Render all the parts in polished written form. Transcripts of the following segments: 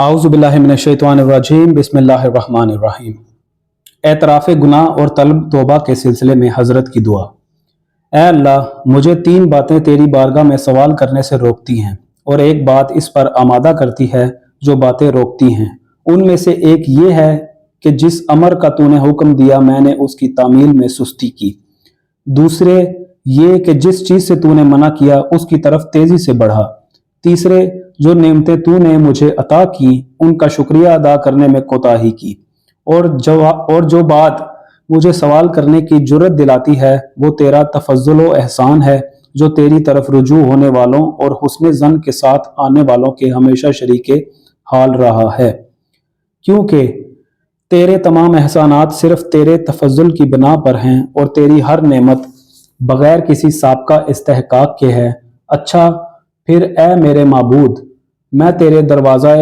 आऊज़ु बिल्लाहि मिनश्शैतानिर्रजीम बिस्मिल्लाहिर्रहमानिर्रहीम। एतराफ़ गुनाह और तलब तौबा के सिलसिले में हज़रत की दुआ। ऐ अल्लाह, मुझे 3 बातें तेरी बारगाह में सवाल करने से रोकती हैं और एक बात इस पर आमादा करती है जो बातें रोकती हैं। उनमें से एक ये है कि जिस अमर का तूने हुक्म दिया मैंने उसकी तामील में सुस्ती की। दूसरे ये कि जिस चीज़ से तूने मना किया उसकी तरफ तेज़ी से बढ़ा। तीसरे, जो नेमतें तूने मुझे अता की उनका शुक्रिया अदा करने में कोताही की। और जो बात मुझे सवाल करने की जुर्रत दिलाती है वो तेरा तफज़्ज़ुल व एहसान है जो तेरी तरफ रुजू होने वालों और हुस्न ज़न के साथ आने वालों के हमेशा शरीके हाल रहा है, क्योंकि तेरे तमाम एहसानात सिर्फ तेरे तफज़्ज़ुल की बिना पर हैं और तेरी हर नेमत बगैर किसी साबका इस्तेहकाक के है। अच्छा फिर ए मेरे माबूद, मैं तेरे दरवाज़ा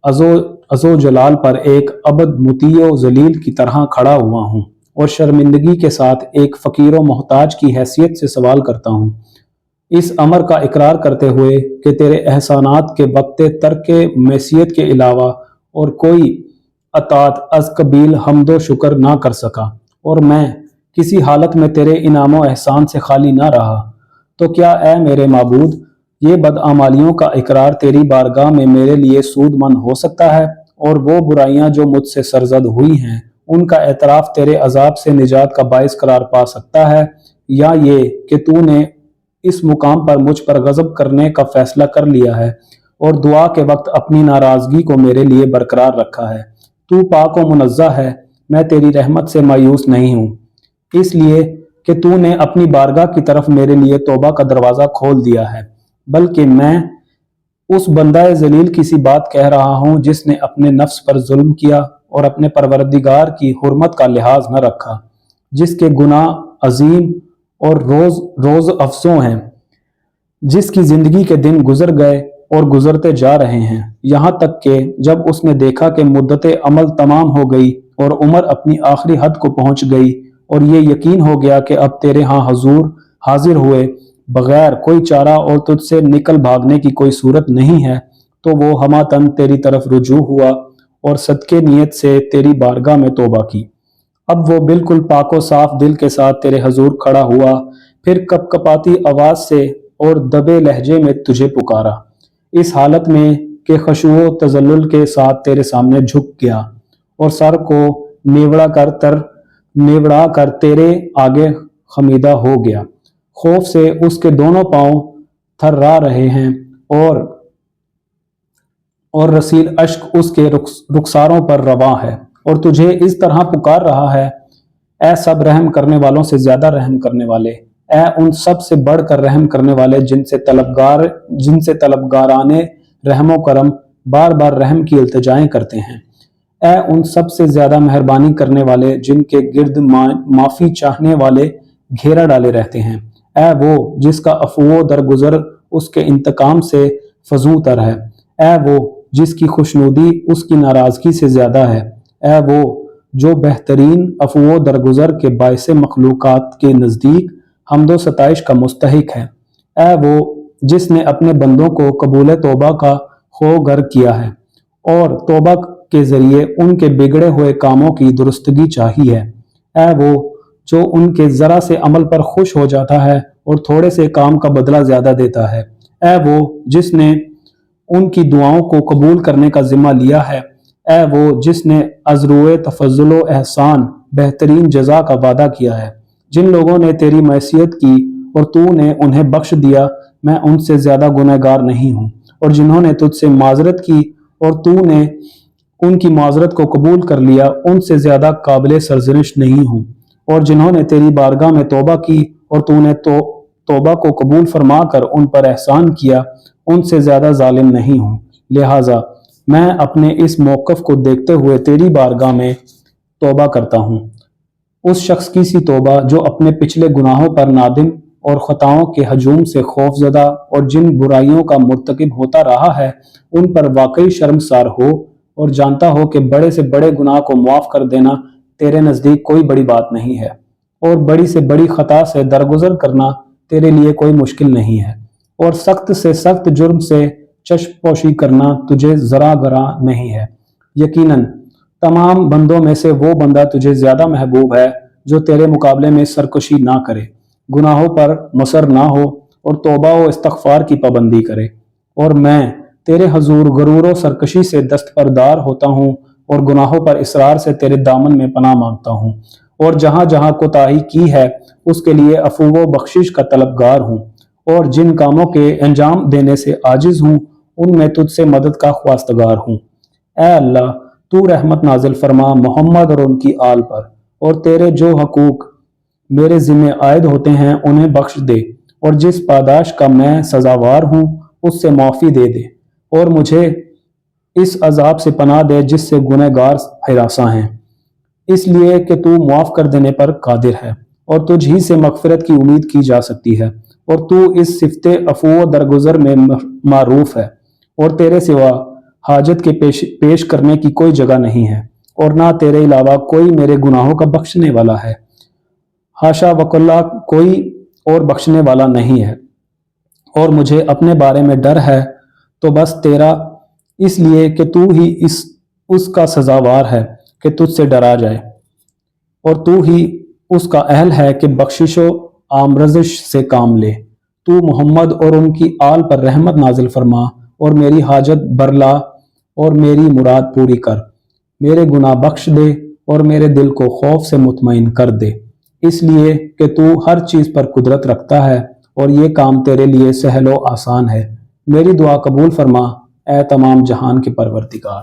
अज़ो जलाल पर एक अबद मुतीय ज़लील की तरह खड़ा हुआ हूँ और शर्मिंदगी के साथ एक फ़कीर व मोहताज की हैसियत से सवाल करता हूँ, इस अमर का इकरार करते हुए कि तेरे एहसानात के वक्त तर्क मैसियत के अलावा और कोई अतात अज कबील हम्दो शुक्र ना कर सका और मैं किसी हालत में तेरे इनाम व एहसान से खाली ना रहा। तो क्या ए मेरे माबूद, ये बदआमालियों का इकरार तेरी बारगाह में मेरे लिए सूदमंद हो सकता है और वो बुराइयां जो मुझसे सरजद हुई हैं उनका एतराफ़ तेरे अजाब से निजात का बाइस करार पा सकता है, या ये कि तूने इस मुकाम पर मुझ पर गज़ब करने का फैसला कर लिया है और दुआ के वक्त अपनी नाराज़गी को मेरे लिए बरकरार रखा है। तू पाक व मुनज़्ज़ह है, मैं तेरी रहमत से मायूस नहीं हूँ, इसलिए कि तूने अपनी बारगाह की तरफ मेरे लिए तौबा का दरवाज़ा खोल दिया है, बल्कि मैं उस बंदा जलील की सी बात कह रहा हूँ जिसने अपने नफ्स पर जुल्म किया और अपने परवरदिगार की हुर्मत का लिहाज न रखा, जिसके गुनाह अजीम और रोज रोज अफसों हैं, जिसकी जिंदगी के दिन गुजर गए और गुजरते जा रहे हैं, यहाँ तक कि जब उसने देखा कि मुद्दत अमल तमाम हो गई और उम्र अपनी आखिरी हद को पहुंच गई और ये यकीन हो गया कि अब तेरे यहाँ हजूर हाजिर हुए बगैर कोई चारा और तुझसे निकल भागने की कोई सूरत नहीं है, तो वो हमातन तेरी तरफ रुजू हुआ और सदके नियत से तेरी बारगाह में तौबा की। अब वो बिल्कुल पाको साफ दिल के साथ तेरे हजूर खड़ा हुआ, फिर कपकपाती आवाज से और दबे लहजे में तुझे पुकारा, इस हालत में कि खशुओ तजल्लुल के साथ तेरे सामने झुक गया और सर को नेवड़ा कर तेरे आगे खमीदा हो गया। खौफ से उसके दोनों पांव थर्रा रहे हैं और रसील अश्क उसके रुखसारों पर रवां है और तुझे इस तरह पुकार रहा है, ऐ सब रहम करने वालों से ज्यादा रहम करने वाले, ऐ उन सब से बढ़कर रहम करने वाले जिनसे तलबगाराने रहमो करम बार बार रहम की इल्तिजाएं करते हैं, ऐ उन सब से ज्यादा मेहरबानी करने वाले जिनके गिर्द माफी चाहने वाले घेरा डाले रहते हैं, ऐ वो जिसका अफवो दरगुजर उसके इंतकाम से फजू तर है, ऐ वो जिसकी खुशनुदी उसकी नाराजगी से ज्यादा है, ऐ वो जो बेहतरीन अफवो दरगुजर के बाइसे मखलूकात के नज़दीक हम्दो सताइश का मुस्तहिक है, ऐ वो जिसने अपने बंदों को कबूल तौबा का खो गर किया है और तौबा के जरिए उनके बिगड़े हुए कामों की दुरुस्तगी चाही है, ऐ वो जो उनके जरा से अमल पर खुश हो जाता है और थोड़े से काम का बदला ज्यादा देता है, ऐ वो जिसने उनकी दुआओं को कबूल करने का जिम्मा लिया है, ऐ वो जिसने अज़रुए तफज़्ज़ुल व एहसान बेहतरीन जजा का वादा किया है। जिन लोगों ने तेरी मैसियत की और तूने उन्हें बख्श दिया, मैं उनसे ज्यादा गुनहगार नहीं हूँ, और जिन्होंने तुझसे माजरत की और तूने उनकी माजरत को कबूल कर लिया, उनसे ज्यादा काबिल सरजनिश नहीं हूँ, और जिन्होंने तेरी बारगाह में तौबा की और तूने तौबा को कबूल फरमा कर उन पर एहसान किया, उनसे ज्यादा जालिम नहीं हूँ। लिहाजा मैं अपने इस मौक़िफ़ को देखते हुए तेरी बारगाह में तौबा करता हूँ, उस शख्स की सी तौबा जो अपने पिछले गुनाहों पर नादिम और ख़ताओं के हजूम से खौफजदा और जिन बुराइयों का मुर्तकिब होता रहा है उन पर वाकई शर्मसार हो और जानता हो कि बड़े से बड़े गुनाह को मुआफ़ कर देना तेरे नज़दीक कोई बड़ी बात नहीं है और बड़ी से बड़ी ख़ता से दरगुजर करना तेरे लिए कोई मुश्किल नहीं है, और सख्त से सख्त जुर्म से چشم پوشی کرنا تجھے ذرا گرا نہیں ہے۔ یقیناً تمام بندوں میں سے وہ بندہ تجھے زیادہ محبوب ہے جو تیرے مقابلے میں سرکشی نہ کرے، گناہوں پر مصر نہ ہو اور توبہ و استغفار کی پابندی کرے۔ اور میں تیرے حضور غرور و سرکشی سے دستبردار ہوتا ہوں اور گناہوں پر اصرار سے تیرے دامن میں پناہ مانگتا ہوں، اور جہاں جہاں کوتاہی کی ہے اس کے لیے عفو و بخشش کا طلبگار ہوں، اور جن کاموں کے انجام دینے سے عاجز ہوں ان میں تجھ سے مدد کا خواستگار ہوں۔ اے اللہ، تو رحمت نازل فرما محمد اور ان کی آل پر، اور تیرے جو حقوق میرے ذمہ عائد ہوتے ہیں انہیں بخش دے، اور جس پاداش کا میں سزاوار ہوں اس سے معافی دے دے، اور مجھے اس عذاب سے پناہ دے جس سے گنہگار ہراساں ہیں، اس لیے کہ تو معاف کر دینے پر قادر ہے اور تجھ ہی سے مغفرت کی امید کی جا سکتی ہے، اور تو اس صفت عفو و درگزر میں معروف ہے، اور تیرے سوا حاجت کے پیش کرنے کی کوئی جگہ نہیں ہے، اور نہ تیرے علاوہ کوئی میرے گناہوں کا بخشنے والا ہے، حاشا وکلا کوئی اور بخشنے والا نہیں ہے، اور مجھے اپنے بارے میں ڈر ہے تو بس تیرا، اس لیے کہ تو ہی اس کا سزاوار ہے کہ تجھ سے ڈرا جائے، اور تو ہی اس کا اہل ہے کہ بخشش و آمرزش سے کام لے۔ تو محمد اور ان کی آل پر رحمت نازل فرما اور میری حاجت برلا اور میری مراد پوری کر، میرے گناہ بخش دے اور میرے دل کو خوف سے مطمئن کر دے، اس لیے کہ تو ہر چیز پر قدرت رکھتا ہے اور یہ کام تیرے لیے سہل و آسان ہے۔ میری دعا قبول فرما اے تمام جہان کے پروردگار۔